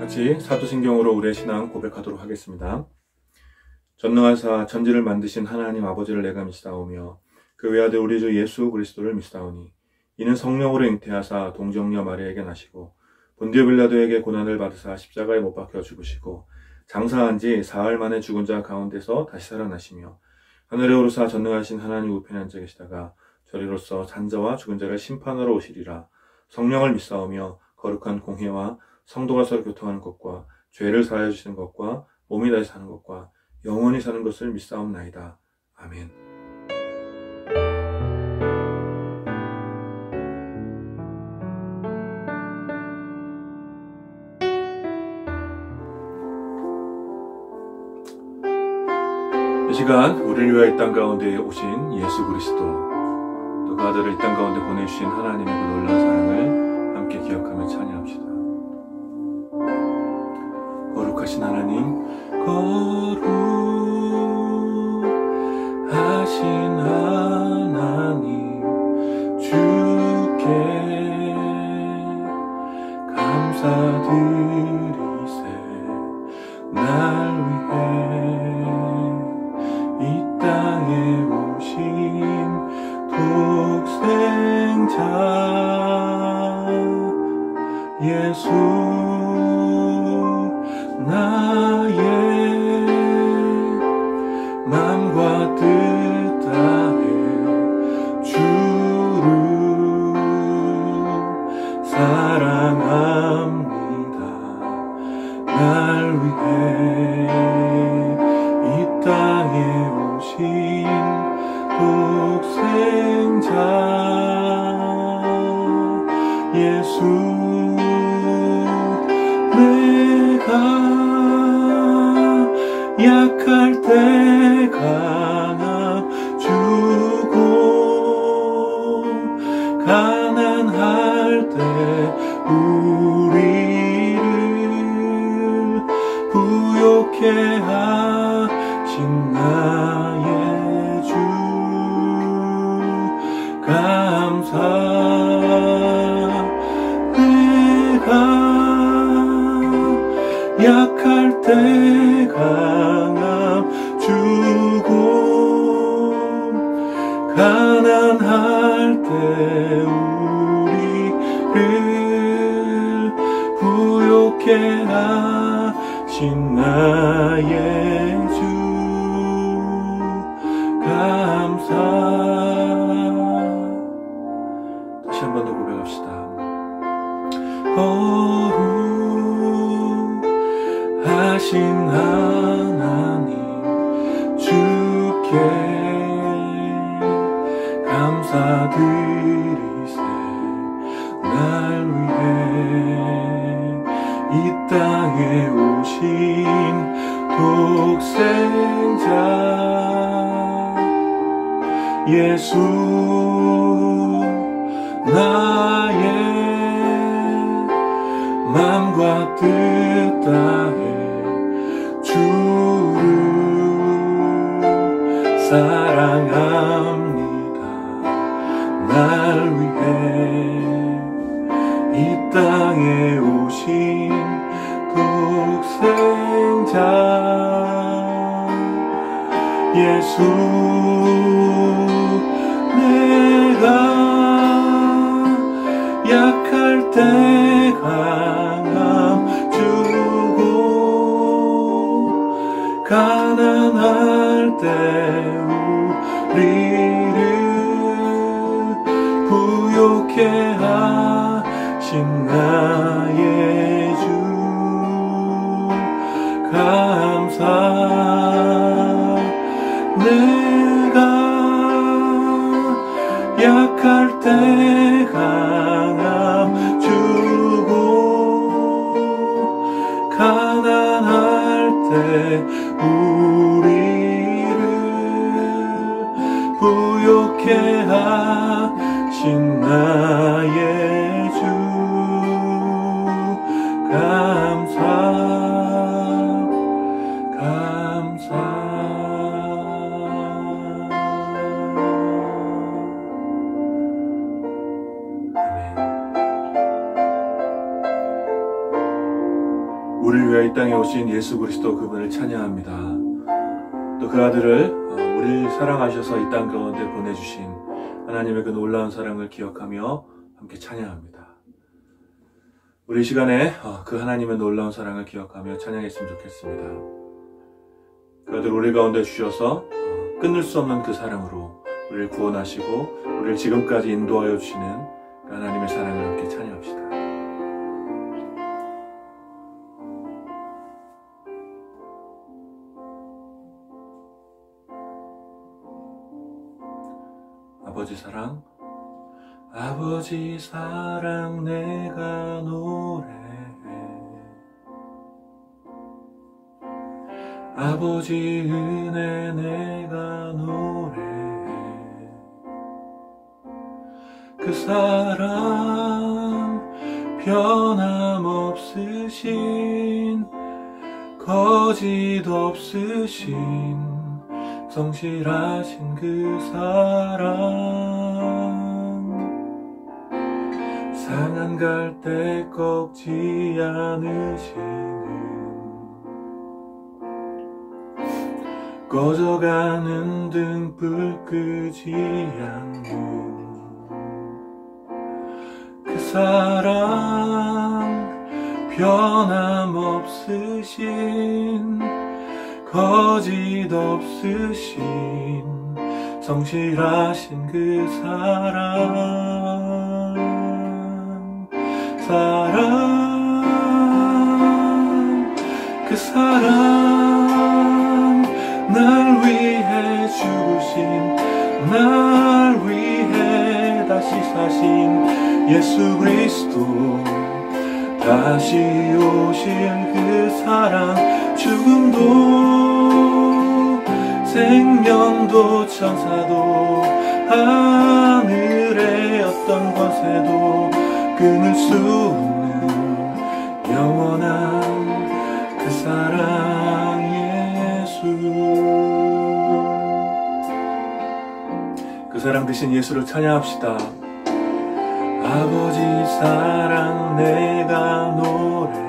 같이 사도신경으로 우리의 신앙 고백하도록 하겠습니다. 전능하사 천지를 만드신 하나님 아버지를 내가 믿사오며 그 외아들 우리 주 예수 그리스도를 믿사오니 이는 성령으로 잉태하사 동정녀 마리아에게 나시고 본디오 빌라도에게 고난을 받으사 십자가에 못 박혀 죽으시고 장사한 지 사흘 만에 죽은 자 가운데서 다시 살아나시며 하늘에 오르사 전능하신 하나님 우편에 앉아 계시다가 저리로서 산자와 죽은 자를 심판하러 오시리라. 성령을 믿사오며 거룩한 공회와 성도가 서로 교통하는 것과 죄를 사하여 주시는 것과 몸이 다시 사는 것과 영원히 사는 것을 믿사옵나이다. 아멘. 이 시간 우리를 위하여 이 땅 가운데 오신 예수 그리스도, 또 그 아들을 이 땅 가운데 보내주신 하나님의 그 놀라운 사랑을 함께 기억하며 찬양합시다. 거룩하신 하나님, 거룩하신 하나님, 주께 감사드리세. 날 위해 이 땅에 오신 독생자 예수, 나의 맘과 뜻 다해 주를 사랑합니다. 날 위해 이 땅에 오신 독생자 예수, 내가 약할 때 강함 주고 가난할 때 우리를 부욕해 하신 나의 주, 감사. 내가 약할 때 강함 주고 가난할 때 우리를 부욕해 하신 나의 주, 감사. 다시 한 번 더 고백합시다. 거룩하신 하나님, 주께 감사드리세. 날 위해 이 땅에 오신 독생자 예수, 나의 맘과 뜻 다해 주를 사랑합니다. 날 위해 이 땅에 오신 독생자 예수, 내가 약할 때 강함 주고 가난할 때 우리를 부욕해 하신 나의 주, 감사. 내가 약할 때 강함 주고 가난할 때 우리를 부욕해 하신 나의 주, 감사. 우리를 위하여 이 땅에 오신 예수 그리스도 그분을 찬양합니다. 또 그 아들을 우리를 사랑하셔서 이 땅 가운데 보내주신 하나님의 그 놀라운 사랑을 기억하며 함께 찬양합니다. 우리 시간에 그 하나님의 놀라운 사랑을 기억하며 찬양했으면 좋겠습니다. 그 아들 우리 가운데 주셔서 끊을 수 없는 그 사랑으로 우리를 구원하시고 우리를 지금까지 인도하여 주시는 그 하나님의 사랑을 함께 찬양합시다. 아버지 사랑, 아버지 사랑 내가 노래해. 아버지 은혜 내가 노래해. 그 사랑 변함없으신 거짓 없으신 성실하신 그 사랑 상한 갈대 꺾지 않으시는 꺼져가는 등불 끄지 않는 그 사랑 변함없으신 거짓 없으신 성실하신 그 사랑 그 사랑 날 위해 죽으신 날 위해 다시 사신 예수 그리스도 다시 오실 그 사랑 죽음도 생명도 천사도 하늘의 어떤 권세도 끊을 수 없는 영원한 그 사랑 예수 그 사랑 되신 예수를 찬양합시다. 아버지 사랑 내가 노래해.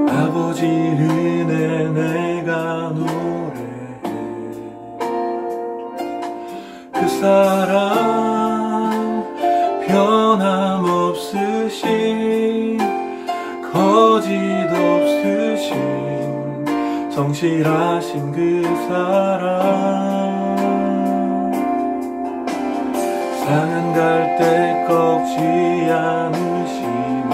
아버지 은혜 내가 노래해. 그 사랑 변함없으신 거짓 없으신 성실하신 그 사랑 상한 갈대 꺾지 않으시는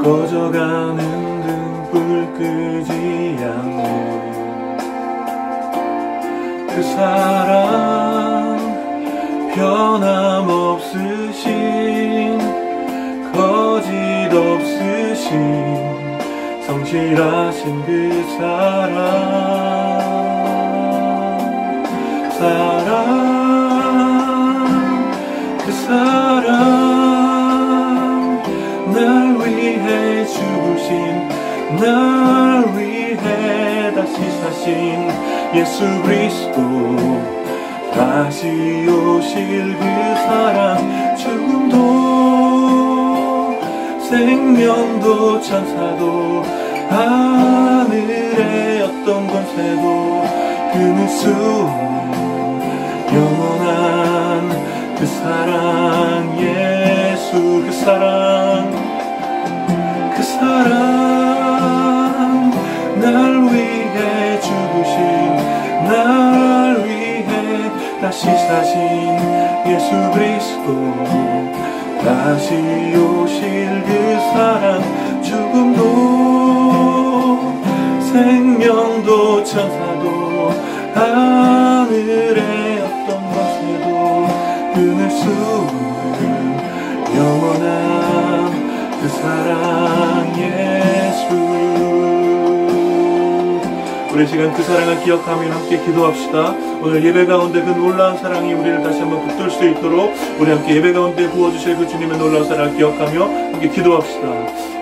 꺼져가는 등불 끄지 않는 그 사랑 변함없으신 거짓 없으신 성실하신 그 그 사랑 날 위해 죽으신 날 위해 다시 사신 예수 그리스도 다시 오실 그 사랑 죽음도 생명도 천사도 하늘의 어떤 권세도 끊을 수 없는 영원한 그 사랑 예수 그 사랑 날 위해 죽으신 날 위해 다시 사신 예수 그리스도 다시 오실 그 사랑 죽음도 생명도 천사도 하늘의 어떤 것에도 끊을 수 없는 영원한 그 사랑 예수 우리 시간 그 사랑을 기억하며 함께 기도합시다. 오늘 예배 가운데 그 놀라운 사랑이 우리를 다시 한번 붙들 수 있도록 우리 함께 예배 가운데 부어주실 그 주님의 놀라운 사랑을 기억하며 함께 기도합시다.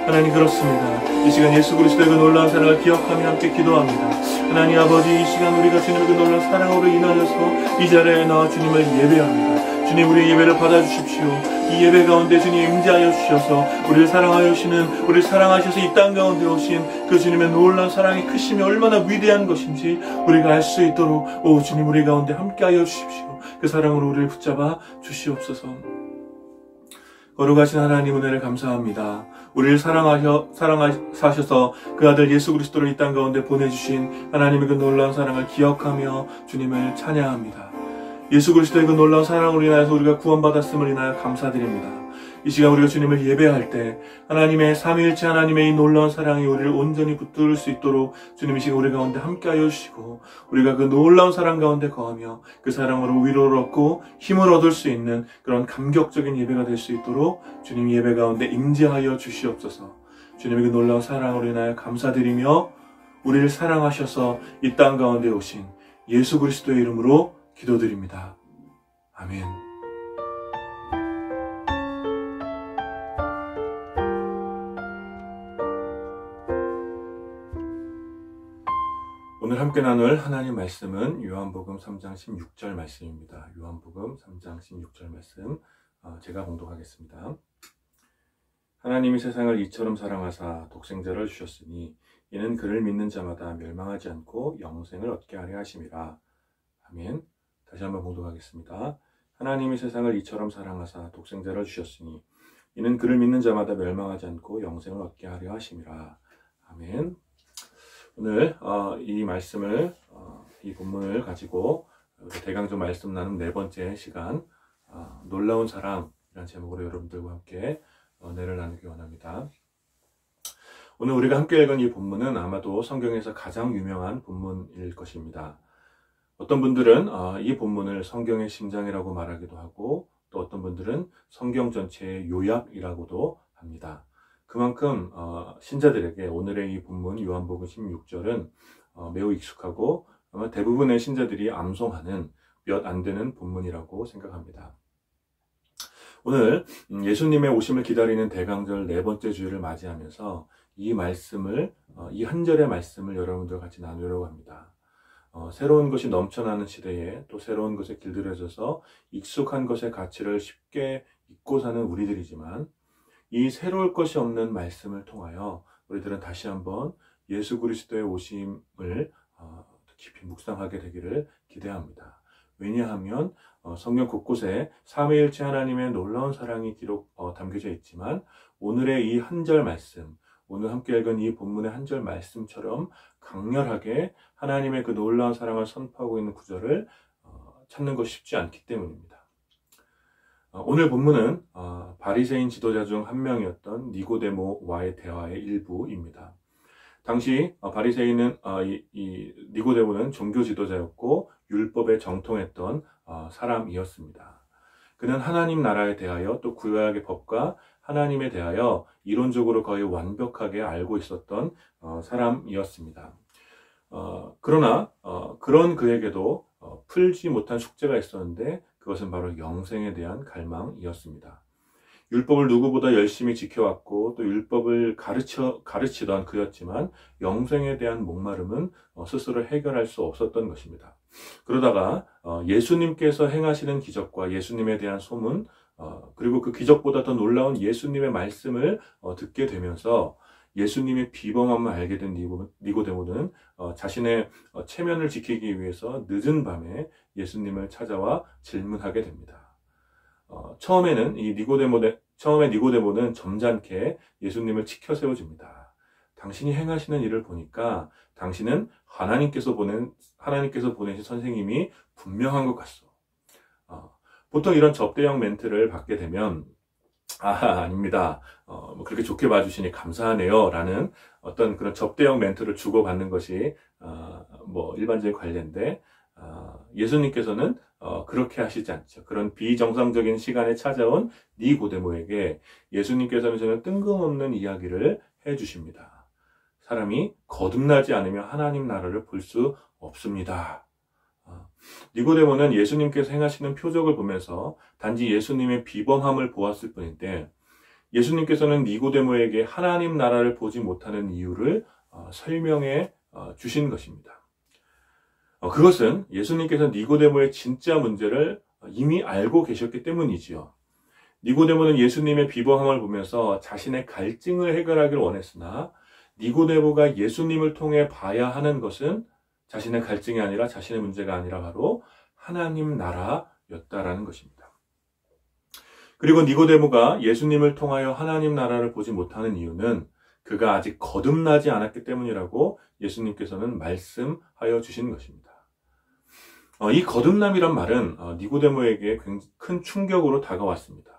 하나님 그렇습니다. 이 시간 예수 그리스도의 그 놀라운 사랑을 기억하며 함께 기도합니다. 하나님 아버지 이 시간 우리가 주님의 그 놀라운 사랑으로 인하여서 이 자리에 나와 주님을 예배합니다. 주님, 우리의 예배를 받아주십시오. 이 예배 가운데 주님 임재하여 주셔서 우리를 사랑하셔서 이 땅 가운데 오신 그 주님의 놀라운 사랑이 크심이 얼마나 위대한 것인지 우리가 알 수 있도록 주님, 우리 가운데 함께하여 주십시오. 그 사랑으로 우리를 붙잡아 주시옵소서. 거룩하신 하나님, 은혜를 감사합니다. 우리를 사랑하셔서 그 아들 예수 그리스도를 이 땅 가운데 보내주신 하나님의 그 놀라운 사랑을 기억하며 주님을 찬양합니다. 예수 그리스도의 그 놀라운 사랑으로 인하여서 우리가 구원받았음을 인하여 감사드립니다. 이 시간 우리가 주님을 예배할 때 하나님의 삼위일체 하나님의 이 놀라운 사랑이 우리를 온전히 붙들 수 있도록 주님, 이 시간 우리 가운데 함께하여 주시고 우리가 그 놀라운 사랑 가운데 거하며 그 사랑으로 위로를 얻고 힘을 얻을 수 있는 그런 감격적인 예배가 될 수 있도록 주님, 예배 가운데 임재하여 주시옵소서. 주님의 그 놀라운 사랑으로 인하여 감사드리며 우리를 사랑하셔서 이 땅 가운데 오신 예수 그리스도의 이름으로 기도드립니다. 아멘. 오늘 함께 나눌 하나님 말씀은 요한복음 3장 16절 말씀입니다. 요한복음 3장 16절 말씀 제가 봉독하겠습니다. 하나님이 세상을 이처럼 사랑하사 독생자를 주셨으니 이는 그를 믿는 자마다 멸망하지 않고 영생을 얻게 하려 하심이라. 아멘. 다시 한번 봉독하겠습니다. 하나님이 세상을 이처럼 사랑하사 독생자를 주셨으니 이는 그를 믿는 자마다 멸망하지 않고 영생을 얻게 하려 하심이라. 아멘. 오늘 이 말씀을 이 본문을 가지고 대강조 말씀 나눔 네 번째 시간 놀라운 사랑이라는 제목으로 여러분들과 함께 은혜를 나누기 원합니다. 오늘 우리가 함께 읽은 이 본문은 아마도 성경에서 가장 유명한 본문일 것입니다. 어떤 분들은 이 본문을 성경의 심장이라고 말하기도 하고 또 어떤 분들은 성경 전체의 요약이라고도 합니다. 그만큼 신자들에게 오늘의 이 본문 요한복음 16절은 매우 익숙하고 아마 대부분의 신자들이 암송하는 몇 안 되는 본문이라고 생각합니다. 오늘 예수님의 오심을 기다리는 대강절 네 번째 주일을 맞이하면서 이 말씀을 이 한 절의 말씀을 여러분들과 같이 나누려고 합니다. 새로운 것이 넘쳐나는 시대에 또 새로운 것에 길들여져서 익숙한 것의 가치를 쉽게 잊고 사는 우리들이지만 이 새로울 것이 없는 말씀을 통하여 우리들은 다시 한번 예수 그리스도의 오심을 깊이 묵상하게 되기를 기대합니다. 왜냐하면 성경 곳곳에 삼위일체 하나님의 놀라운 사랑이 담겨져 있지만 오늘의 이 한 절 말씀, 오늘 함께 읽은 이 본문의 한 절 말씀처럼 강렬하게 하나님의 그 놀라운 사랑을 선포하고 있는 구절을 찾는 것이 쉽지 않기 때문입니다. 오늘 본문은 바리새인 지도자 중 한 명이었던 니고데모와의 대화의 일부입니다. 당시 바리새인은 이 니고데모는 종교 지도자였고 율법에 정통했던 사람이었습니다. 그는 하나님 나라에 대하여 또 구약의 법과 하나님에 대하여 이론적으로 거의 완벽하게 알고 있었던 사람이었습니다. 그러나 그런 그에게도 풀지 못한 숙제가 있었는데 그것은 바로 영생에 대한 갈망이었습니다. 율법을 누구보다 열심히 지켜왔고 또 율법을 가르치던 그였지만 영생에 대한 목마름은 스스로 해결할 수 없었던 것입니다. 그러다가 예수님께서 행하시는 기적과 예수님에 대한 소문 그리고 그 기적보다 더 놀라운 예수님의 말씀을 듣게 되면서 예수님의 비범함을 알게 된 니고데모는 자신의 체면을 지키기 위해서 늦은 밤에 예수님을 찾아와 질문하게 됩니다. 처음에 니고데모는 점잖게 예수님을 치켜 세워줍니다. 당신이 행하시는 일을 보니까 당신은 하나님께서 보내신 선생님이 분명한 것 같소. 보통 이런 접대형 멘트를 받게 되면 아닙니다. 그렇게 좋게 봐주시니 감사하네요. 라는 어떤 그런 접대형 멘트를 주고받는 것이 일반적인 관례인데 예수님께서는 그렇게 하시지 않죠. 그런 비정상적인 시간에 찾아온 니고데모에게 예수님께서는 저는 뜬금없는 이야기를 해주십니다. 사람이 거듭나지 않으면 하나님 나라를 볼 수 없습니다. 니고데모는 예수님께서 행하시는 표적을 보면서 단지 예수님의 비범함을 보았을 뿐인데 예수님께서는 니고데모에게 하나님 나라를 보지 못하는 이유를 설명해 주신 것입니다. 그것은 예수님께서 니고데모의 진짜 문제를 이미 알고 계셨기 때문이지요. 니고데모는 예수님의 비범함을 보면서 자신의 갈증을 해결하길 원했으나 니고데모가 예수님을 통해 봐야 하는 것은 자신의 갈증이 아니라 자신의 문제가 아니라 바로 하나님 나라였다라는 것입니다. 그리고 니고데모가 예수님을 통하여 하나님 나라를 보지 못하는 이유는 그가 아직 거듭나지 않았기 때문이라고 예수님께서는 말씀하여 주신 것입니다. 이 거듭남이란 말은 니고데모에게 큰 충격으로 다가왔습니다.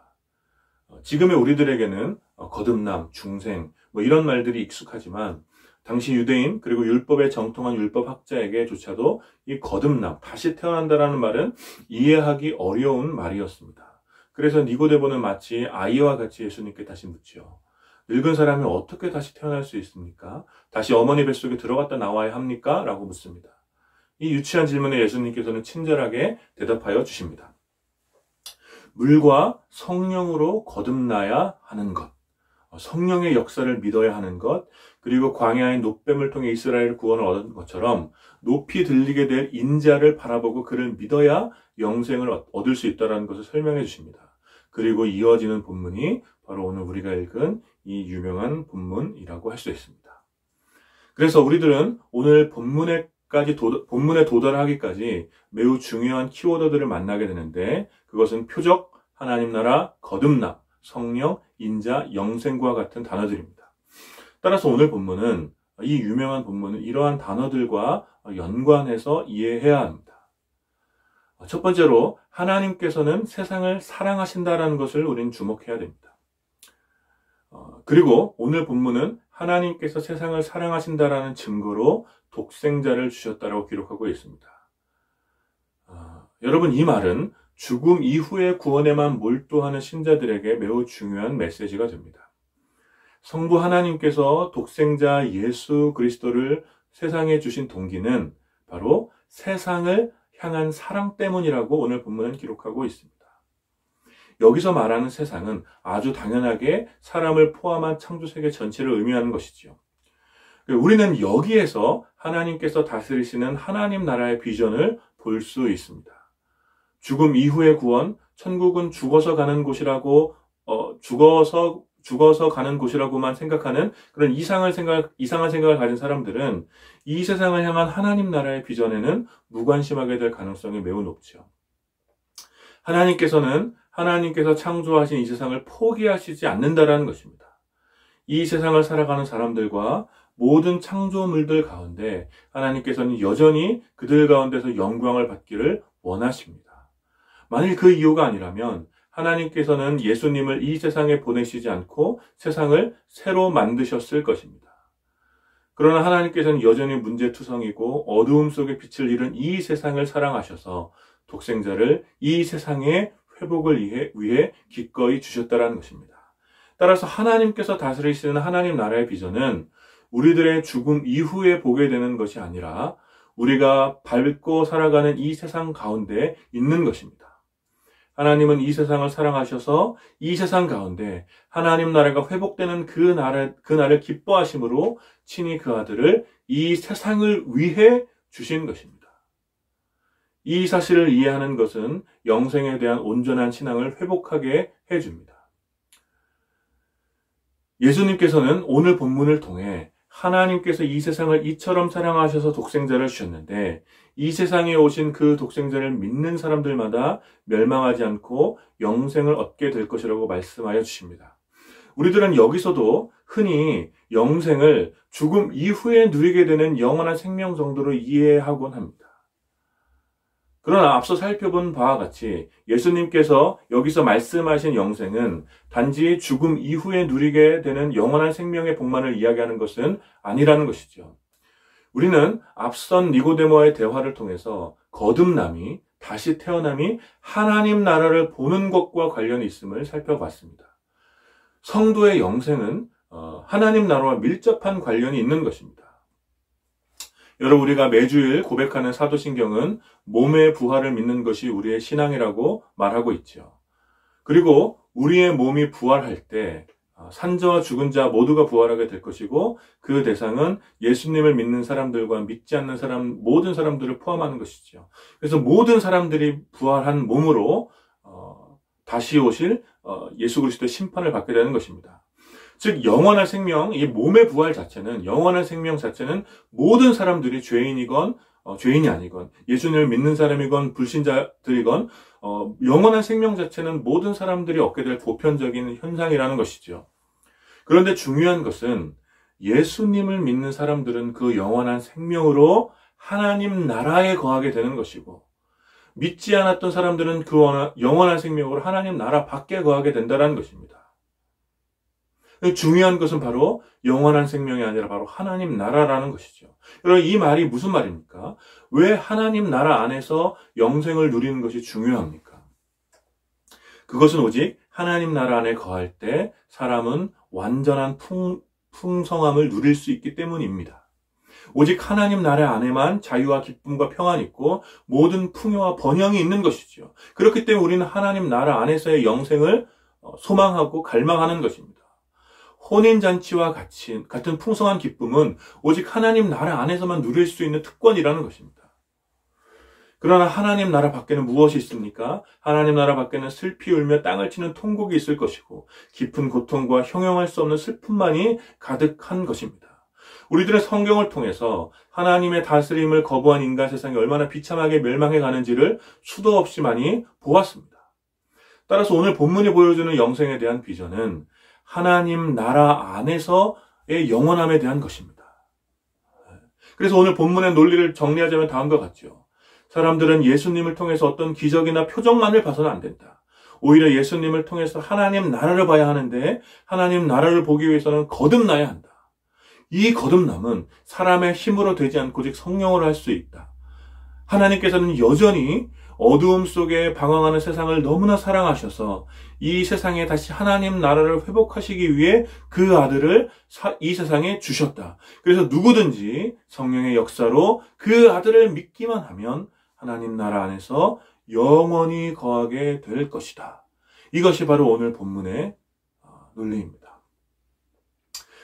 지금의 우리들에게는 거듭남, 중생 이런 말들이 익숙하지만 당시 유대인 그리고 율법에 정통한 율법학자에게조차도 이 거듭남, 다시 태어난다라는 말은 이해하기 어려운 말이었습니다. 그래서 니고데모는 마치 아이와 같이 예수님께 다시 묻지요. 늙은 사람이 어떻게 다시 태어날 수 있습니까? 다시 어머니 뱃속에 들어갔다 나와야 합니까? 라고 묻습니다. 이 유치한 질문에 예수님께서는 친절하게 대답하여 주십니다. 물과 성령으로 거듭나야 하는 것, 성령의 역사를 믿어야 하는 것, 그리고 광야의 놋뱀을 통해 이스라엘 구원을 얻은 것처럼 높이 들리게 될 인자를 바라보고 그를 믿어야 영생을 얻을 수 있다는 것을 설명해 주십니다. 그리고 이어지는 본문이 바로 오늘 우리가 읽은 이 유명한 본문이라고 할 수 있습니다. 그래서 우리들은 오늘 본문에 도달하기까지 매우 중요한 키워드들을 만나게 되는데 그것은 표적, 하나님 나라, 거듭남, 성령, 인자, 영생과 같은 단어들입니다. 따라서 오늘 본문은 이 유명한 본문은 이러한 단어들과 연관해서 이해해야 합니다. 첫 번째로 하나님께서는 세상을 사랑하신다라는 것을 우리는 주목해야 됩니다. 그리고 오늘 본문은 하나님께서 세상을 사랑하신다라는 증거로 독생자를 주셨다라고 기록하고 있습니다. 여러분, 이 말은 죽음 이후의 구원에만 몰두하는 신자들에게 매우 중요한 메시지가 됩니다. 성부 하나님께서 독생자 예수 그리스도를 세상에 주신 동기는 바로 세상을 향한 사랑 때문이라고 오늘 본문은 기록하고 있습니다. 여기서 말하는 세상은 아주 당연하게 사람을 포함한 창조세계 전체를 의미하는 것이지요. 우리는 여기에서 하나님께서 다스리시는 하나님 나라의 비전을 볼 수 있습니다. 죽음 이후의 구원, 천국은 죽어서 가는 곳이라고, 죽어서 가는 곳이라고만 생각하는 그런 이상한 생각을 가진 사람들은 이 세상을 향한 하나님 나라의 비전에는 무관심하게 될 가능성이 매우 높죠. 하나님께서 창조하신 이 세상을 포기하시지 않는다라는 것입니다. 이 세상을 살아가는 사람들과 모든 창조물들 가운데 하나님께서는 여전히 그들 가운데서 영광을 받기를 원하십니다. 만일 그 이유가 아니라면 하나님께서는 예수님을 이 세상에 보내시지 않고 세상을 새로 만드셨을 것입니다. 그러나 하나님께서는 여전히 문제투성이고 어두움 속에 빛을 잃은 이 세상을 사랑하셔서 독생자를 이 세상의 회복을 위해 기꺼이 주셨다는 것입니다. 따라서 하나님께서 다스리시는 하나님 나라의 비전은 우리들의 죽음 이후에 보게 되는 것이 아니라 우리가 밟고 살아가는 이 세상 가운데 있는 것입니다. 하나님은 이 세상을 사랑하셔서 이 세상 가운데 하나님 나라가 회복되는 그 날을 기뻐하심으로 친히 그 아들을 이 세상을 위해 주신 것입니다. 이 사실을 이해하는 것은 영생에 대한 온전한 신앙을 회복하게 해줍니다. 예수님께서는 오늘 본문을 통해 하나님께서 이 세상을 이처럼 사랑하셔서 독생자를 주셨는데 이 세상에 오신 그 독생자를 믿는 사람들마다 멸망하지 않고 영생을 얻게 될 것이라고 말씀하여 주십니다. 우리들은 여기서도 흔히 영생을 죽음 이후에 누리게 되는 영원한 생명 정도로 이해하곤 합니다. 그러나 앞서 살펴본 바와 같이 예수님께서 여기서 말씀하신 영생은 단지 죽음 이후에 누리게 되는 영원한 생명의 복만을 이야기하는 것은 아니라는 것이죠. 우리는 앞선 니고데모와의 대화를 통해서 거듭남이, 다시 태어남이 하나님 나라를 보는 것과 관련이 있음을 살펴봤습니다. 성도의 영생은 하나님 나라와 밀접한 관련이 있는 것입니다. 여러분, 우리가 매주일 고백하는 사도신경은 몸의 부활을 믿는 것이 우리의 신앙이라고 말하고 있죠. 그리고 우리의 몸이 부활할 때 산자와 죽은 자 모두가 부활하게 될 것이고 그 대상은 예수님을 믿는 사람들과 믿지 않는 사람 모든 사람들을 포함하는 것이죠. 그래서 모든 사람들이 부활한 몸으로 다시 오실 예수 그리스도의 심판을 받게 되는 것입니다. 즉 영원한 생명, 이 몸의 부활 자체는 영원한 생명 자체는 모든 사람들이 죄인이건 죄인이 아니건 예수님을 믿는 사람이건 불신자들이건 영원한 생명 자체는 모든 사람들이 얻게 될 보편적인 현상이라는 것이죠. 그런데 중요한 것은 예수님을 믿는 사람들은 그 영원한 생명으로 하나님 나라에 거하게 되는 것이고 믿지 않았던 사람들은 그 영원한 생명으로 하나님 나라 밖에 거하게 된다는 것입니다. 중요한 것은 바로 영원한 생명이 아니라 바로 하나님 나라라는 것이죠. 여러분 이 말이 무슨 말입니까? 왜 하나님 나라 안에서 영생을 누리는 것이 중요합니까? 그것은 오직 하나님 나라 안에 거할 때 사람은 완전한 풍성함을 누릴 수 있기 때문입니다. 오직 하나님 나라 안에만 자유와 기쁨과 평안이 있고 모든 풍요와 번영이 있는 것이죠. 그렇기 때문에 우리는 하나님 나라 안에서의 영생을 소망하고 갈망하는 것입니다. 혼인잔치와 같은 풍성한 기쁨은 오직 하나님 나라 안에서만 누릴 수 있는 특권이라는 것입니다. 그러나 하나님 나라 밖에는 무엇이 있습니까? 하나님 나라 밖에는 슬피 울며 땅을 치는 통곡이 있을 것이고 깊은 고통과 형용할 수 없는 슬픔만이 가득한 것입니다. 우리들은 성경을 통해서 하나님의 다스림을 거부한 인간 세상이 얼마나 비참하게 멸망해 가는지를 수도 없이 많이 보았습니다. 따라서 오늘 본문이 보여주는 영생에 대한 비전은 하나님 나라 안에서의 영원함에 대한 것입니다. 그래서 오늘 본문의 논리를 정리하자면 다음과 같죠. 사람들은 예수님을 통해서 어떤 기적이나 표적만을 봐서는 안 된다. 오히려 예수님을 통해서 하나님 나라를 봐야 하는데 하나님 나라를 보기 위해서는 거듭나야 한다. 이 거듭남은 사람의 힘으로 되지 않고 오직 성령으로 할 수 있다. 하나님께서는 여전히 어두움 속에 방황하는 세상을 너무나 사랑하셔서 이 세상에 다시 하나님 나라를 회복하시기 위해 그 아들을 이 세상에 주셨다. 그래서 누구든지 성령의 역사로 그 아들을 믿기만 하면 하나님 나라 안에서 영원히 거하게 될 것이다. 이것이 바로 오늘 본문의 논리입니다.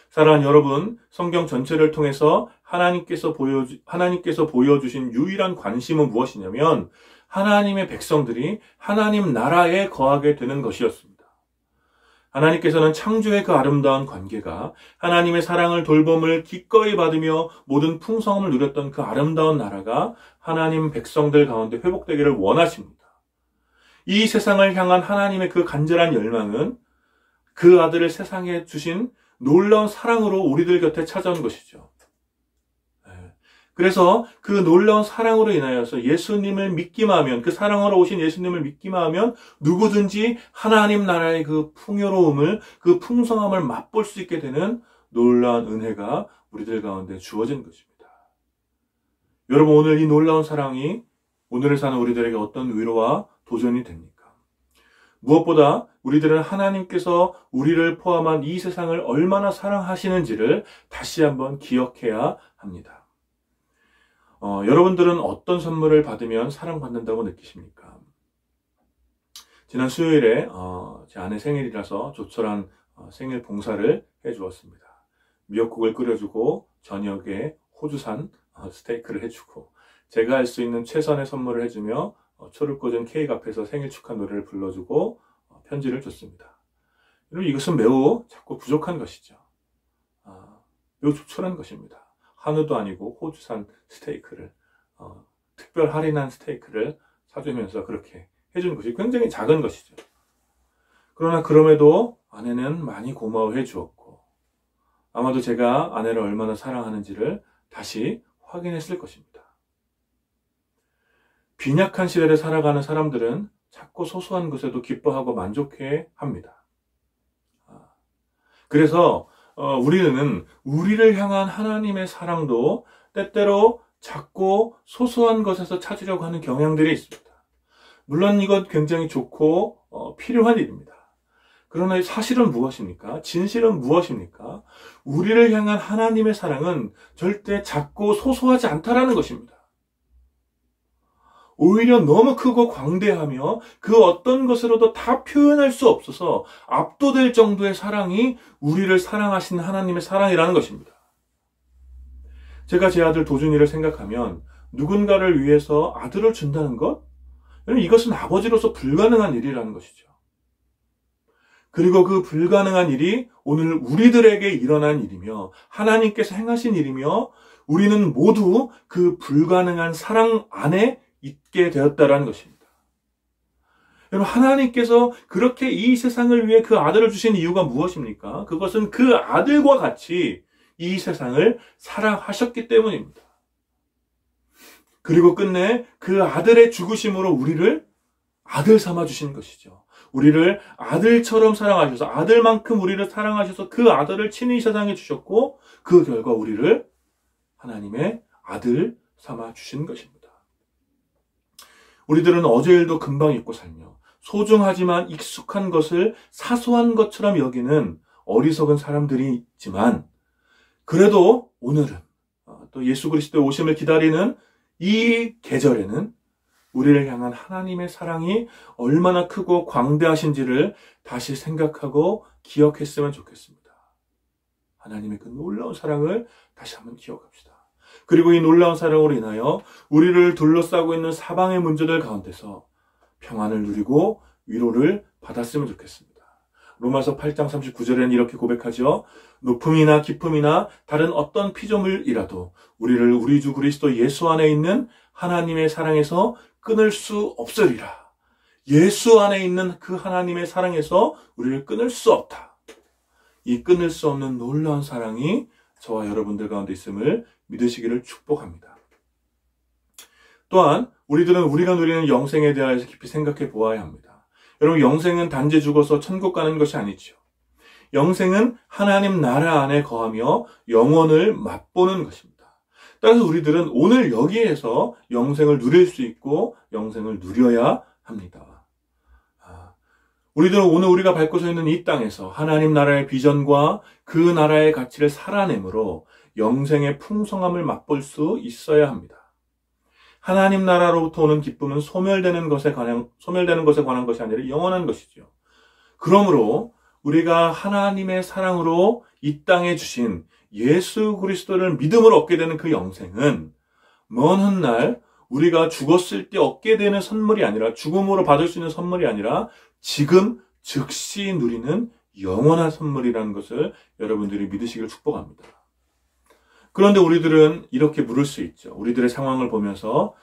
사랑하는 여러분, 성경 전체를 통해서 하나님께서 보여주신 유일한 관심은 무엇이냐면 하나님의 백성들이 하나님 나라에 거하게 되는 것이었습니다. 하나님께서는 창조의 그 아름다운 관계가 하나님의 사랑을 돌봄을 기꺼이 받으며 모든 풍성함을 누렸던 그 아름다운 나라가 하나님 백성들 가운데 회복되기를 원하십니다. 이 세상을 향한 하나님의 그 간절한 열망은 그 아들을 세상에 주신 놀라운 사랑으로 우리들 곁에 찾아온 것이죠. 그래서 그 놀라운 사랑으로 인하여서 예수님을 믿기만 하면, 그 사랑으로 오신 예수님을 믿기만 하면 누구든지 하나님 나라의 그 풍요로움을, 그 풍성함을 맛볼 수 있게 되는 놀라운 은혜가 우리들 가운데 주어진 것입니다. 여러분, 오늘 이 놀라운 사랑이 오늘을 사는 우리들에게 어떤 위로와 도전이 됩니까? 무엇보다 우리들은 하나님께서 우리를 포함한 이 세상을 얼마나 사랑하시는지를 다시 한번 기억해야 합니다. 여러분들은 어떤 선물을 받으면 사랑받는다고 느끼십니까? 지난 수요일에 제 아내 생일이라서 조촐한 생일 봉사를 해주었습니다. 미역국을 끓여주고 저녁에 호주산 스테이크를 해주고 제가 할 수 있는 최선의 선물을 해주며 초를 꽂은 케이크 앞에서 생일 축하 노래를 불러주고 편지를 줬습니다. 여러분, 이것은 매우 자꾸 부족한 것이죠. 매우 조촐한 것입니다. 한우도 아니고 호주산 스테이크를 특별 할인한 스테이크를 사주면서 그렇게 해주는 것이 굉장히 작은 것이죠. 그러나 그럼에도 아내는 많이 고마워해 주었고 아마도 제가 아내를 얼마나 사랑하는지를 다시 확인했을 것입니다. 빈약한 시대를 살아가는 사람들은 자꾸 소소한 것에도 기뻐하고 만족해 합니다. 그래서 우리는 우리를 향한 하나님의 사랑도 때때로 작고 소소한 것에서 찾으려고 하는 경향들이 있습니다. 물론 이건 굉장히 좋고 필요한 일입니다. 그러나 사실은 무엇입니까? 진실은 무엇입니까? 우리를 향한 하나님의 사랑은 절대 작고 소소하지 않다라는 것입니다. 오히려 너무 크고 광대하며 그 어떤 것으로도 다 표현할 수 없어서 압도될 정도의 사랑이 우리를 사랑하신 하나님의 사랑이라는 것입니다. 제가 제 아들 도준이를 생각하면 누군가를 위해서 아들을 준다는 것? 여러분, 이것은 아버지로서 불가능한 일이라는 것이죠. 그리고 그 불가능한 일이 오늘 우리들에게 일어난 일이며 하나님께서 행하신 일이며 우리는 모두 그 불가능한 사랑 안에 있게 되었다라는 것입니다. 여러분, 하나님께서 그렇게 이 세상을 위해 그 아들을 주신 이유가 무엇입니까? 그것은 그 아들과 같이 이 세상을 사랑하셨기 때문입니다. 그리고 끝내 그 아들의 죽으심으로 우리를 아들 삼아 주신 것이죠. 우리를 아들처럼 사랑하셔서 아들만큼 우리를 사랑하셔서 그 아들을 친히 세상에 주셨고 그 결과 우리를 하나님의 아들 삼아 주신 것입니다. 우리들은 어제 일도 금방 잊고 살며 소중하지만 익숙한 것을 사소한 것처럼 여기는 어리석은 사람들이 있지만 그래도 오늘은 또 예수 그리스도의 오심을 기다리는 이 계절에는 우리를 향한 하나님의 사랑이 얼마나 크고 광대하신지를 다시 생각하고 기억했으면 좋겠습니다. 하나님의 그 놀라운 사랑을 다시 한번 기억합시다. 그리고 이 놀라운 사랑으로 인하여 우리를 둘러싸고 있는 사방의 문제들 가운데서 평안을 누리고 위로를 받았으면 좋겠습니다. 로마서 8장 39절에는 이렇게 고백하죠. 높음이나 깊음이나 다른 어떤 피조물이라도 우리를 우리 주 그리스도 예수 안에 있는 하나님의 사랑에서 끊을 수 없으리라. 예수 안에 있는 그 하나님의 사랑에서 우리를 끊을 수 없다. 이 끊을 수 없는 놀라운 사랑이 저와 여러분들 가운데 있음을 믿으시기를 축복합니다. 또한 우리들은 우리가 누리는 영생에 대하여서 깊이 생각해 보아야 합니다. 여러분, 영생은 단지 죽어서 천국 가는 것이 아니죠. 영생은 하나님 나라 안에 거하며 영원을 맛보는 것입니다. 따라서 우리들은 오늘 여기에서 영생을 누릴 수 있고 영생을 누려야 합니다. 우리들은 오늘 우리가 밟고 서 있는 이 땅에서 하나님 나라의 비전과 그 나라의 가치를 살아내므로 영생의 풍성함을 맛볼 수 있어야 합니다. 하나님 나라로부터 오는 기쁨은 소멸되는 것에 관한 것이 아니라 영원한 것이죠. 그러므로 우리가 하나님의 사랑으로 이 땅에 주신 예수 그리스도를 믿음으로 얻게 되는 그 영생은 먼 훗날 우리가 죽었을 때 얻게 되는 선물이 아니라 죽음으로 받을 수 있는 선물이 아니라 지금 즉시 누리는 영원한 선물이라는 것을 여러분들이 믿으시길 축복합니다. 그런데 우리들은 이렇게 물을 수 있죠. 우리들의 상황을 보면서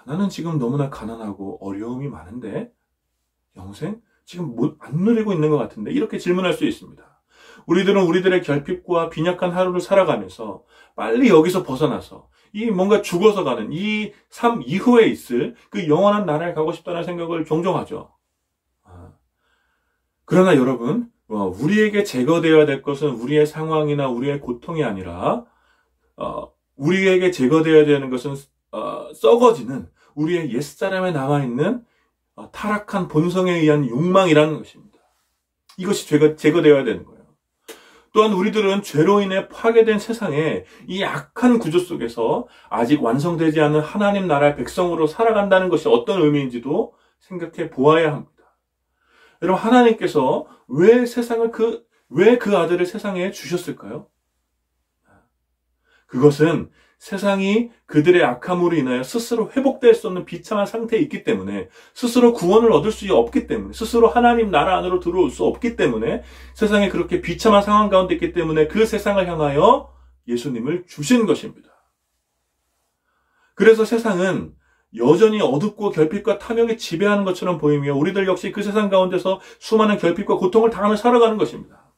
나는 지금 너무나 가난하고 어려움이 많은데 영생? 지금 안 누리고 있는 것 같은데 이렇게 질문할 수 있습니다. 우리들은 우리들의 결핍과 빈약한 하루를 살아가면서 빨리 여기서 벗어나서 이 뭔가 죽어서 가는 이 삶 이후에 있을 그 영원한 나라에 가고 싶다는 생각을 종종 하죠. 그러나 여러분, 우리에게 제거되어야 될 것은 우리의 상황이나 우리의 고통이 아니라 우리에게 제거되어야 되는 것은 썩어지는 우리의 옛사람에 남아있는 타락한 본성에 의한 욕망이라는 것입니다. 이것이 제거되어야 되는 거예요. 또한 우리들은 죄로 인해 파괴된 세상에 이 악한 구조 속에서 아직 완성되지 않은 하나님 나라의 백성으로 살아간다는 것이 어떤 의미인지도 생각해 보아야 합니다. 여러분, 하나님께서 왜 그 아들을 세상에 주셨을까요? 그것은 세상이 그들의 악함으로 인하여 스스로 회복될 수 없는 비참한 상태에 있기 때문에, 스스로 구원을 얻을 수 없기 때문에, 스스로 하나님 나라 안으로 들어올 수 없기 때문에, 세상에 그렇게 비참한 상황 가운데 있기 때문에 그 세상을 향하여 예수님을 주신 것입니다. 그래서 세상은 여전히 어둡고 결핍과 탐욕이 지배하는 것처럼 보이며 우리들 역시 그 세상 가운데서 수많은 결핍과 고통을 당하며 살아가는 것입니다.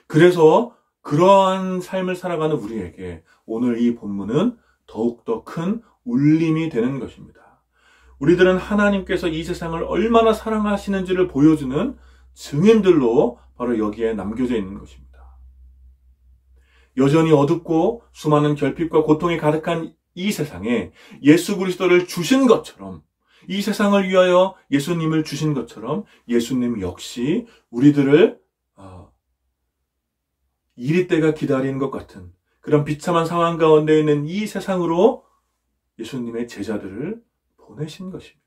그래서 그러한 삶을 살아가는 우리에게 오늘 이 본문은 더욱더 큰 울림이 되는 것입니다. 우리들은 하나님께서 이 세상을 얼마나 사랑하시는지를 보여주는 증인들로 바로 여기에 남겨져 있는 것입니다. 여전히 어둡고 수많은 결핍과 고통이 가득한 이 세상에 예수 그리스도를 주신 것처럼, 이 세상을 위하여 예수님을 주신 것처럼 예수님 역시 우리들을 이리 때가 기다리는 것 같은 그런 비참한 상황 가운데 있는 이 세상으로 예수님의 제자들을 보내신 것입니다.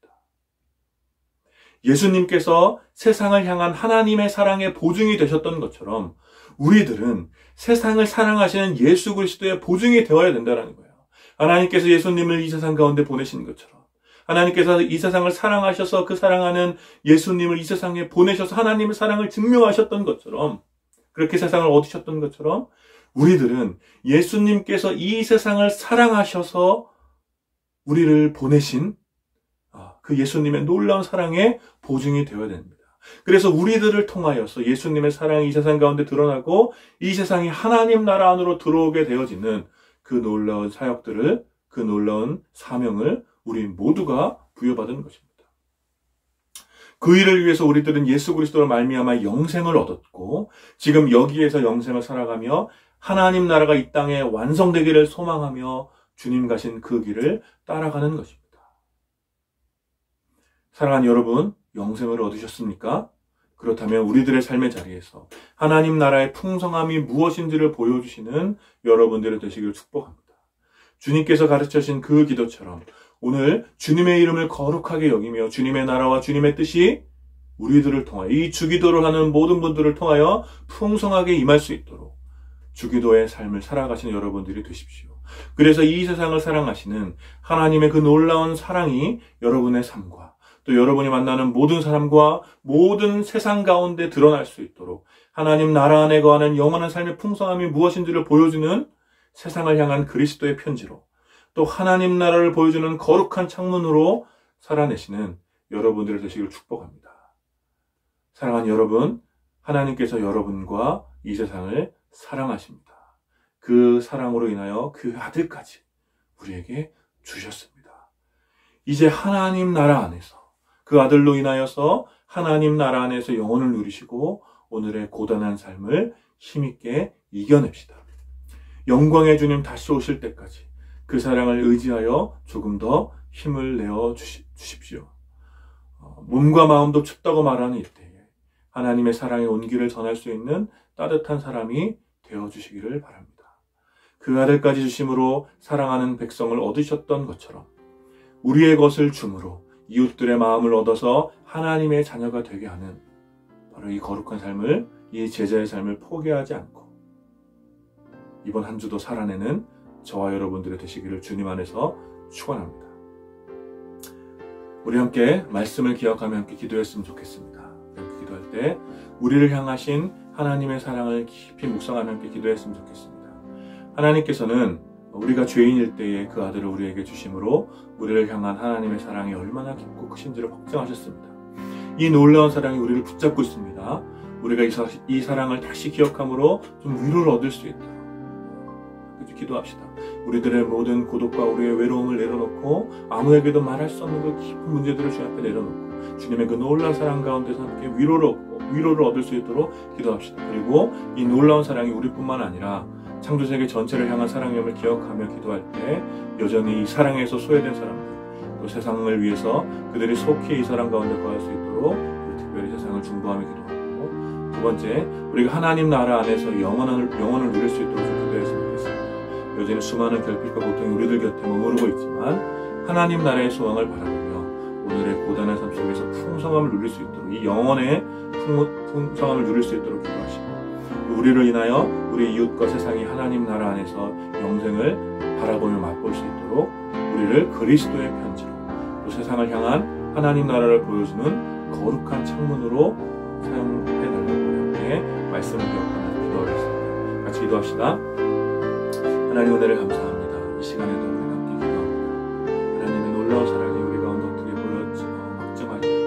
예수님께서 세상을 향한 하나님의 사랑의 보증이 되셨던 것처럼 우리들은 세상을 사랑하시는 예수 그리스도의 보증이 되어야 된다는 거예요. 하나님께서 예수님을 이 세상 가운데 보내신 것처럼, 하나님께서 이 세상을 사랑하셔서 그 사랑하는 예수님을 이 세상에 보내셔서 하나님의 사랑을 증명하셨던 것처럼, 그렇게 세상을 얻으셨던 것처럼 우리들은 예수님께서 이 세상을 사랑하셔서 우리를 보내신 그 예수님의 놀라운 사랑의 보증이 되어야 됩니다. 그래서 우리들을 통하여서 예수님의 사랑이 이 세상 가운데 드러나고 이 세상이 하나님 나라 안으로 들어오게 되어지는 그 놀라운 사역들을, 그 놀라운 사명을 우리 모두가 부여받은 것입니다. 그 일을 위해서 우리들은 예수 그리스도로 말미암아 영생을 얻었고 지금 여기에서 영생을 살아가며 하나님 나라가 이 땅에 완성되기를 소망하며 주님 가신 그 길을 따라가는 것입니다. 사랑하는 여러분, 영생을 얻으셨습니까? 그렇다면 우리들의 삶의 자리에서 하나님 나라의 풍성함이 무엇인지를 보여주시는 여러분들이 되시기를 축복합니다. 주님께서 가르쳐주신 그 기도처럼 오늘 주님의 이름을 거룩하게 여기며 주님의 나라와 주님의 뜻이 우리들을 통하여, 이 주기도를 하는 모든 분들을 통하여 풍성하게 임할 수 있도록 주기도의 삶을 살아가시는 여러분들이 되십시오. 그래서 이 세상을 사랑하시는 하나님의 그 놀라운 사랑이 여러분의 삶과 또 여러분이 만나는 모든 사람과 모든 세상 가운데 드러날 수 있도록 하나님 나라 안에 거하는 영원한 삶의 풍성함이 무엇인지를 보여주는 세상을 향한 그리스도의 편지로, 또 하나님 나라를 보여주는 거룩한 창문으로 살아내시는 여러분들이 되시기를 축복합니다. 사랑하는 여러분, 하나님께서 여러분과 이 세상을 사랑하십니다. 그 사랑으로 인하여 그 아들까지 우리에게 주셨습니다. 이제 하나님 나라 안에서 그 아들로 인하여서 하나님 나라 안에서 영혼을 누리시고 오늘의 고단한 삶을 힘있게 이겨냅시다. 영광의 주님 다시 오실 때까지 그 사랑을 의지하여 조금 더 힘을 내어 주십시오. 몸과 마음도 춥다고 말하는 이때에 하나님의 사랑의 온기를 전할 수 있는 따뜻한 사람이 되어주시기를 바랍니다. 그 아들까지 주심으로 사랑하는 백성을 얻으셨던 것처럼 우리의 것을 줌으로 이웃들의 마음을 얻어서 하나님의 자녀가 되게 하는 바로 이 거룩한 삶을, 이 제자의 삶을 포기하지 않고 이번 한 주도 살아내는 저와 여러분들의 되시기를 주님 안에서 축원합니다. 우리 함께 말씀을 기억하며 함께 기도했으면 좋겠습니다. 함께 기도할 때 우리를 향하신 하나님의 사랑을 깊이 묵상하며 함께 기도했으면 좋겠습니다. 하나님께서는 우리가 죄인일 때에 그 아들을 우리에게 주심으로 우리를 향한 하나님의 사랑이 얼마나 깊고 크신지를 확증하셨습니다. 이 놀라운 사랑이 우리를 붙잡고 있습니다. 우리가 이 사랑을 다시 기억함으로 좀 위로를 얻을 수 있도록 기도합시다. 우리들의 모든 고독과 우리의 외로움을 내려놓고 아무에게도 말할 수 없는 그 깊은 문제들을 주님 앞에 내려놓고 주님의 그 놀라운 사랑 가운데서 함께 위로를 얻을 수 있도록 기도합시다. 그리고 이 놀라운 사랑이 우리뿐만 아니라 창조세계 전체를 향한 사랑임을 기억하며 기도할 때 여전히 이 사랑에서 소외된 사람들, 또 세상을 위해서 그들이 속히 이 사랑 가운데 거할 수 있도록 우리 특별히 세상을 중보하며 기도하고, 두 번째, 우리가 하나님 나라 안에서 영원을 누릴 수 있도록 기도했으면 좋겠습니다. 여전히 수많은 결핍과 고통이 우리들 곁에 머무르고 있지만 하나님 나라의 소망을 바라보며 오늘의 고단한 삶 속에서 풍성함을 누릴 수 있도록, 이 영혼의 풍성함을 누릴 수 있도록 기도하시고, 우리를 인하여 우리 이웃과 세상이 하나님 나라 안에서 영생을 바라보며 맛볼 수 있도록 우리를 그리스도의 편지로, 또 세상을 향한 하나님 나라를 보여주는 거룩한 창문으로 사용해달라고 함께 말씀을 기억하며 기도하겠습니다. 같이 기도합시다. 하나님, 은혜를 감사합니다. 이 시간에도 우리가 함께 기도합니다. 하나님의 놀라운 사랑이 우리 가운데 어떻게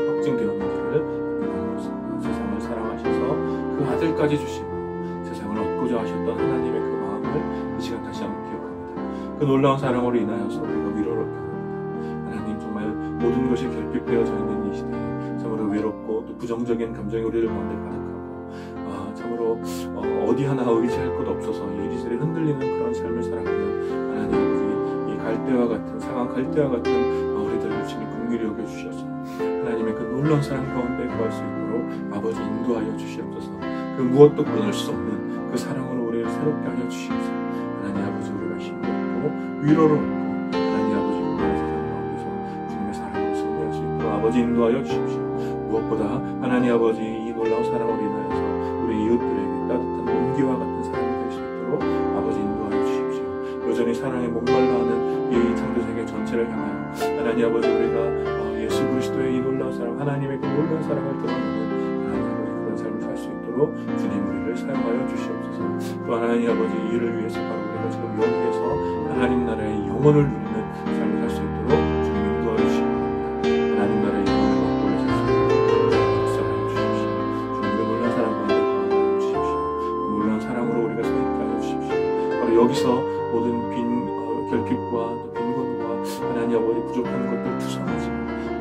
확증되었는지를 나누었습니다. 세상을 사랑하셔서 그 아들까지 주시고 세상을 얻고자 하셨던 하나님의 그 마음을 이 시간 다시 한번 기억합니다. 그 놀라운 사랑으로 인하여서 우리가 위로를 얻게 합니다. 하나님, 정말 모든 것이 결핍되어져 있는 이 시대에 참으로 외롭고 또 부정적인 감정이 우리를 가운데 가득하고, 참으로 어디 하나 의지할 것 없어서 이리저리 흔들리는 그런 삶을 살아가는 하나님, 이 갈대와 같은 상한 갈대와 같은 우리들을 주님 긍휼히 여겨주셔서 하나님의 그 놀라운 사랑 가운데 거할 수 있도록 아버지 인도하여 주시옵소서. 그 무엇도 끊을 수 없는 그 사랑으로 우리를 새롭게 하여 주시옵소서. 하나님 아버지, 우리가 힘을 얻고 위로를 얻고 하나님 아버지 아버지 인도하여 주십시오. 무엇보다 하나님 아버지 이 놀라운 사랑으로 인하여서 우리 이웃들에게 따뜻한 온기와 같은 사랑이 될 수 있도록 아버지 인도하여 주십시오. 여전히 사랑에 목말라하는 이 창조세계 전체를 향하여 하나님 아버지 우리가 예수 그리스도의 이 놀라운 사랑, 하나님의 그 놀라운 사랑을 드러내는 하나님 아버지 그런 삶을 살 수 있도록 주님 우리를 사용하여 주시옵소서. 또 하나님 아버지 이를 위해서 바로 우리가 지금 여기에서 하나님 나라의 영원을 누리는 삶을 살 수 있도록 주님 인도하여 주시옵소서. 하나님 나라의 영원을 맛보려 살 수 있도록 역사하여 주십시오. 주님 그 놀라운 사랑 가운데 거하여 주십시오. 그 놀라운 사랑으로 우리가 서 있게 하여 주십시오. 바로 여기서 모든 결핍과 또 빈곤과 하나님 아버지 부족한 것들 투성하지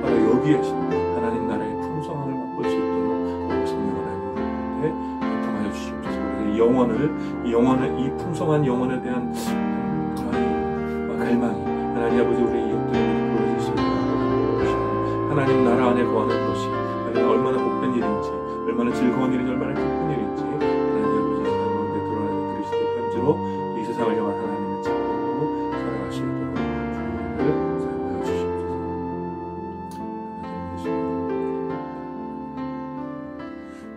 바로 여기에서 하나님 나라의 풍성함을 맛볼 수 있도록 성령 하나님 통하여 주시옵소서. 이 영혼을 이 풍성한 영혼에 대한 갈망이 하나님 아버지 우리 이웃들에게 보여질 수 있도록 하나님 나라 안에 거하는 것이 얼마나 복된 일인지, 얼마나 즐거운 일인지, 얼마나 기쁜 일인지 하나님 아버지 가운데 드러나는 그리스도의 편지로 이 세상을 향한 하나님의 책임으로 살아갈 수 있도록 주님을 사용하여 주시옵소서.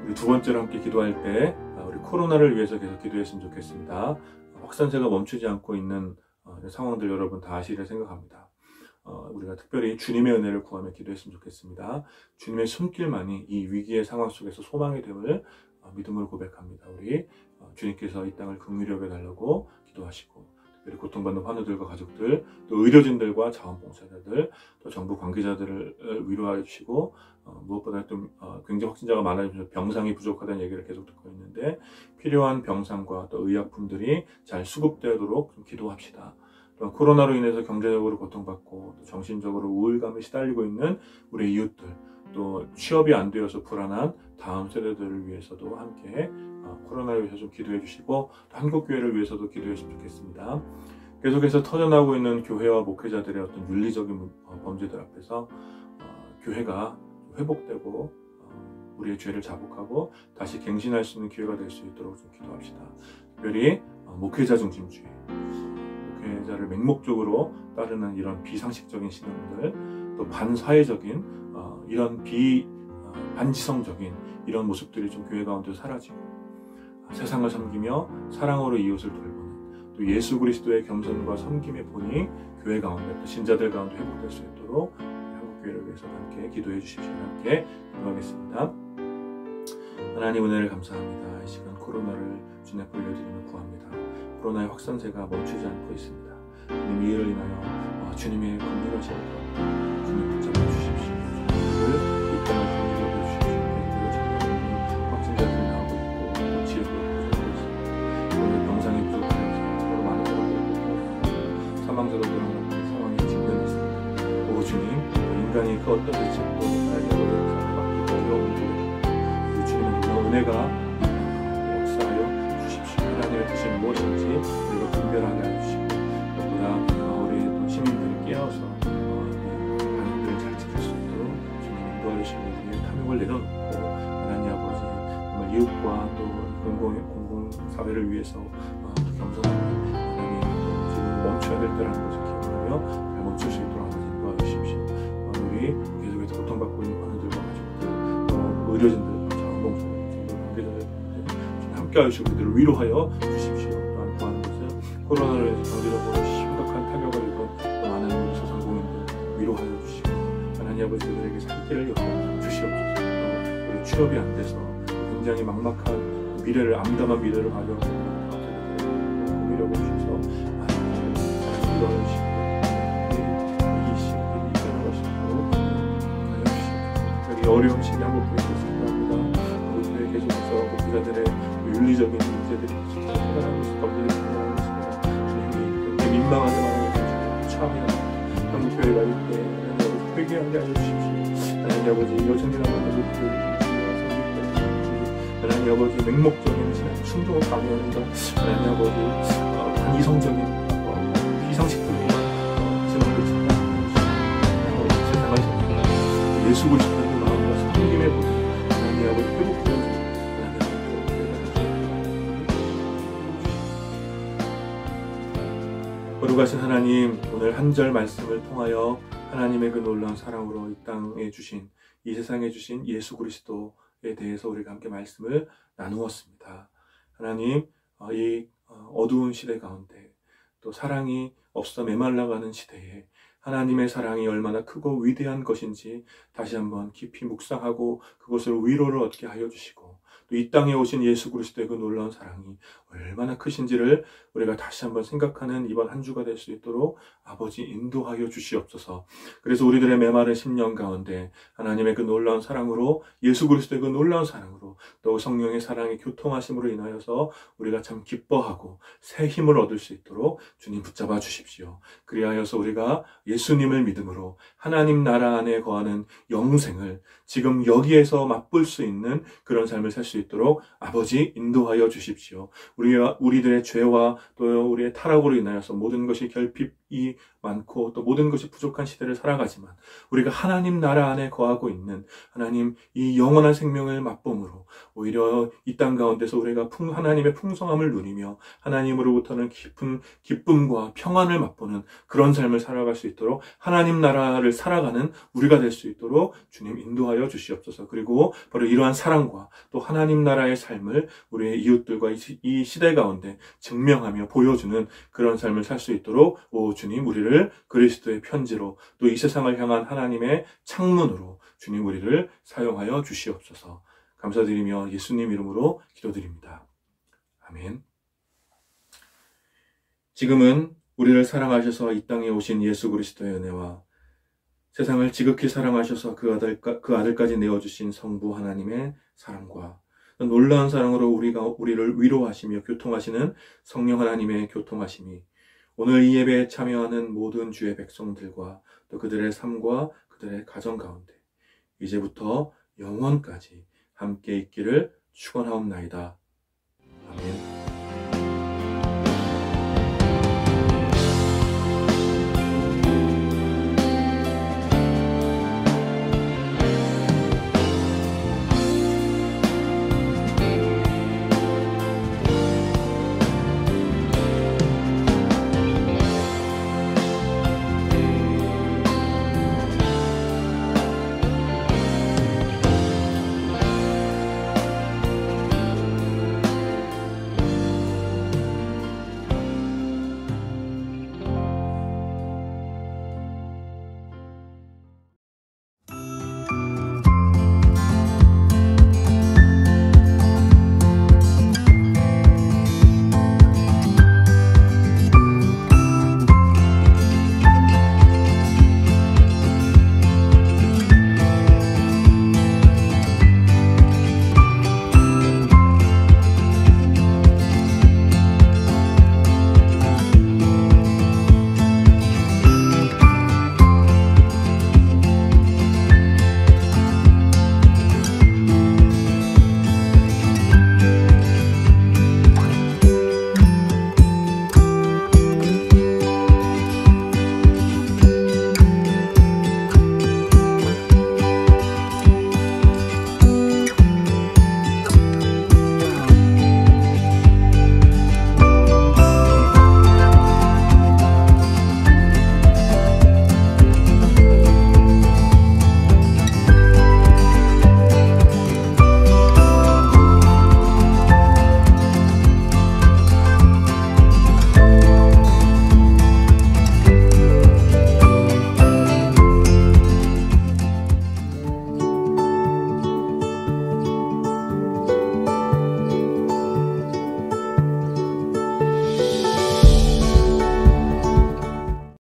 우리 두 번째로 함께 기도할 때 우리 코로나를 위해서 계속 기도했으면 좋겠습니다. 확산세가 멈추지 않고 있는 상황들 여러분 다 아시리라 생각합니다. 우리가 특별히 주님의 은혜를 구하며 기도했으면 좋겠습니다. 주님의 손길만이 이 위기의 상황 속에서 소망이 됨을 믿음으로 고백합니다. 우리 주님께서 이 땅을 긍휼히 여겨달라고 기도하시고 특별히 고통받는 환우들과 가족들, 또 의료진들과 자원봉사자들, 또 정부 관계자들을 위로하여 주시고 무엇보다 또 굉장히 확진자가 많아지면서 병상이 부족하다는 얘기를 계속 듣고 있는데 필요한 병상과 또 의약품들이 잘 수급되도록 좀 기도합시다. 또 코로나로 인해서 경제적으로 고통받고 또 정신적으로 우울감에 시달리고 있는 우리 이웃들, 또 취업이 안 되어서 불안한 다음 세대들을 위해서도 함께 코로나를 위해서 좀 기도해 주시고 또 한국교회를 위해서도 기도했으면 좋겠습니다. 계속해서 터져나오고 있는 교회와 목회자들의 어떤 윤리적인 범죄들 앞에서 교회가 회복되고 우리의 죄를 자복하고 다시 갱신할 수 있는 기회가 될 수 있도록 좀 기도합시다. 특별히 목회자 중심주의, 목회자를 맹목적으로 따르는 이런 비상식적인 신앙들, 또 반사회적인 이런 반지성적인 이런 모습들이 좀 교회 가운데 사라지고 세상을 섬기며 사랑으로 이웃을 돌보는 또 예수 그리스도의 겸손과 섬김의 본이 교회 가운데 또 신자들 가운데 회복될 수 있도록 한국교회를 위해서 함께 기도해 주십시오. 함께 기도하겠습니다. 하나님 은혜를 감사합니다. 이 시간 코로나를 주님 앞에 올려드리며 구합니다. 코로나의 확산세가 멈추지 않고 있습니다. 주님 이 일을 인하여 주님의 긍휼하심을 구합니다. 주님 붙잡아 주십시오. 주님을 이 땅을 긍휼히 여겨주십시오. 그리고 확진자들이 나오고 있고 치료가 부족하고 있습니다. 오늘 병상이 부족하여서 많은 사람들이 사망자도 늘어나는 상황이 직면했습니다. 오 주님, 인간이 그 어떤 대책도 알려버리는 사람을 받기 어려운 고백입니다. 우리 주님의 놀라운 은혜가 역사하여 주십시오. 하나님의 뜻이 무엇인지 우리가 분별하게 해주시고 무엇보다 우리 또 시민들이 깨어서 반응들을 잘 지킬 수 있도록 주님 인도하여 주시고 우리의 탐욕을 내려놓고 하나님 아버지 정말 이웃과 또 공공사회를 위해서 겸손하게 하나님 또 지금 멈춰야 될 때라는 것을 기억하며 잘 멈출 수 있도록 하나님 인도하여 주십시오. 우리 계속해서 고통받고 있는 환우들과 가족들 또 의료진들 자원봉사자들 관계자들 함께 하시고 그들을 위로하여 주십시오. 또한 구하는 것은 코로나로 인해서 경제적으로 심각한 타격을 입은 많은 우리 소상공인들 위로하여 주시고 하나님 아버지 그들에게 살 길을 여겨 주시옵소서. 우리 취업이 안 돼서 굉장히 막막한 미래를 암담한 미래를 가져오고 있는 위로해 주셔서 하나님 잘 위로하여 주시고 이 시기를 이겨낼 것이도록 하여 주시옵소서. 특별히 어려운 시기 한국교회 있습니다. 우리 계속해서 목회자들의 윤리적인 문제들이 해결하고 있습니다. 범죄들이 해결하고 있습니다. 주님이 그렇게 민망하게 말하는 참이나 한국교회가 이때 회개하게 하여 주십시오. 하나님 아버지 여전히 남은 것을 하나님 아버지 맹목적인 충동을 강요하는 것 하나님 아버지 반이성적인 비상식적인 생각을 찾아내시고 세상을 섬기는 예수 그리스도의 마음과 섬김의 본 하나님 아버지 회복되어서 거룩하신 하나님, 오늘 한 절 말씀을 통하여 하나님의 그 놀라운 사랑으로 이 땅에 주신, 이 세상에 주신 예수 그리스도에 대해서 우리가 함께 말씀을 나누었습니다. 하나님, 이 어두운 시대 가운데 또 사랑이 없어 메말라가는 시대에 하나님의 사랑이 얼마나 크고 위대한 것인지 다시 한번 깊이 묵상하고 그것을 위로를 얻게 하여 주시고, 또 이 땅에 오신 예수 그리스도의 그 놀라운 사랑이 얼마나 크신지를 우리가 다시 한번 생각하는 이번 한 주가 될 수 있도록 아버지 인도하여 주시옵소서. 그래서 우리들의 메마른 심령 가운데 하나님의 그 놀라운 사랑으로, 예수 그리스도의 그 놀라운 사랑으로, 또 성령의 사랑의 교통하심으로 인하여서 우리가 참 기뻐하고 새 힘을 얻을 수 있도록 주님 붙잡아 주십시오. 그리하여서 우리가 예수님을 믿음으로 하나님 나라 안에 거하는 영생을 지금 여기에서 맛볼 수 있는 그런 삶을 살 수 있도록 아버지 인도하여 주십시오. 우리들의 죄와 또 우리의 타락으로 인하여서 모든 것이 결핍이 많고 또 모든 것이 부족한 시대를 살아가지만, 우리가 하나님 나라 안에 거하고 있는 하나님 이 영원한 생명을 맛봄으로 오히려 이 땅 가운데서 우리가 하나님의 풍성함을 누리며 하나님으로부터는 깊은 기쁨과 평안을 맛보는 그런 삶을 살아갈 수 있도록, 하나님 나라를 살아가는 우리가 될 수 있도록 주님 인도하여 주시옵소서. 그리고 바로 이러한 사랑과 또 하나님 나라의 삶을 우리의 이웃들과 이 시대 가운데 증명하며 보여주는 그런 삶을 살 수 있도록 주님 우리를 그리스도의 편지로, 또 이 세상을 향한 하나님의 창문으로 주님 우리를 사용하여 주시옵소서. 감사드리며 예수님 이름으로 기도드립니다. 아멘. 지금은 우리를 사랑하셔서 이 땅에 오신 예수 그리스도의 은혜와 세상을 지극히 사랑하셔서 그 아들까지 내어주신 성부 하나님의 사랑과 놀라운 사랑으로 우리를 위로하시며 교통하시는 성령 하나님의 교통하심이 오늘 이 예배에 참여하는 모든 주의 백성들과 또 그들의 삶과 그들의 가정 가운데 이제부터 영원까지 함께 있기를 축원하옵나이다. 아멘.